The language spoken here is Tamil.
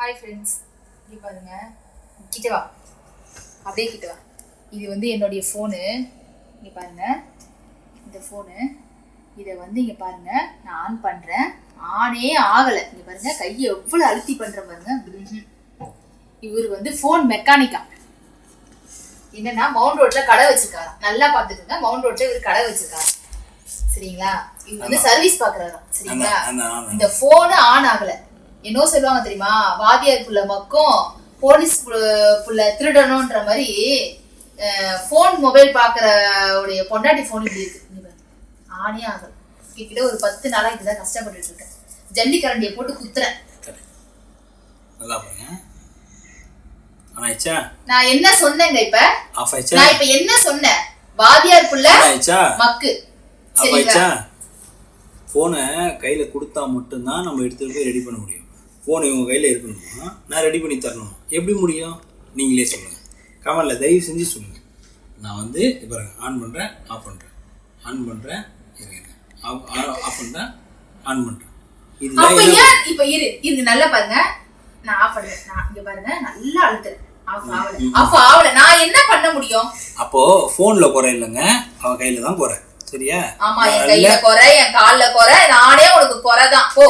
ஹாய் ஃப்ரெண்ட்ஸ், இங்கே பாருங்க, கிட்ட வா, அப்படியே கிட்ட வா. இது வந்து என்னுடைய ஃபோனு. இங்கே பாருங்க, இந்த ஃபோனு. இதை வந்து இங்கே பாருங்க, நான் ஆன் பண்ணுறேன். ஆனே ஆகலை. இங்கே பாருங்க, கையை எவ்வளோ அழுத்தி பண்ணுறேன் பாருங்க. இவர் வந்து ஃபோன் மெக்கானிக்கா. என்னன்னா மவுண்ட் ரோட்ல கடை வச்சிருக்காரு. நல்லா பார்த்துக்கோங்க, மவுண்ட் ரோட்ல இவர் கடை வச்சிருக்காரு. சரிங்களா? இவர் வந்து சர்வீஸ் பாக்குறாராம். சரிங்களா? இந்த போன் ஆன் ஆகல. என்ன சொல்லுவாங்க தெரியுமா? வாதியார் புள்ள மக்கும் போலீஸ் புள்ள திருடணும்ன்ற மாதிரி போன் மொபைல் பாக்குற உடைய பொண்டாட்டி போன் இப்படி இருக்கு. ஆனே ஆகல. கிட்ட ஒரு 10 நாளா இதுதான் கஷ்டப்பட்டு இருக்கேன். ஜல்லி கரண்டியை போட்டு குத்துறேன். நான் என்ன சொன்னேங்க? இப்ப நான் இப்ப என்ன சொன்னேன்? வாதியார் புள்ள மக்கு. சரிங்களா? போனை கையில கொடுத்தா மட்டும்தான் நம்ம எடுத்துட்டு போய் ரெடி பண்ண முடியும். போன் இவங்க கையில இருக்கணுமா, நான் ரெடி பண்ணி தரணும். எப்படி முடியும்? நீங்களே சொல்லுங்க. கமெண்ட்ல தயவு செஞ்சு சொல்லுங்க. நான் வந்து இப்போ ஆன் பண்றேன், ஆஃப் பண்றேன், ஆன் பண்றேன், ஆஃப் பண்றேன், ஆன் பண்றேன். இப்ப இரு நல்லா பாருங்க. நான் ஆஃப் பண்றேன். நான் இங்க பாருங்க, நல்லா அழுத்துறேன். ஆஃப் ஆவல. நான் என்ன பண்ண முடியும்? அப்போ போன்ல குறை இல்லைங்க, அவ கையில தான் குறை. சரியா? ஆமா, என் கையில குறை, என் கால்ல குறை, நானே உனக்கு குறைதான். போ.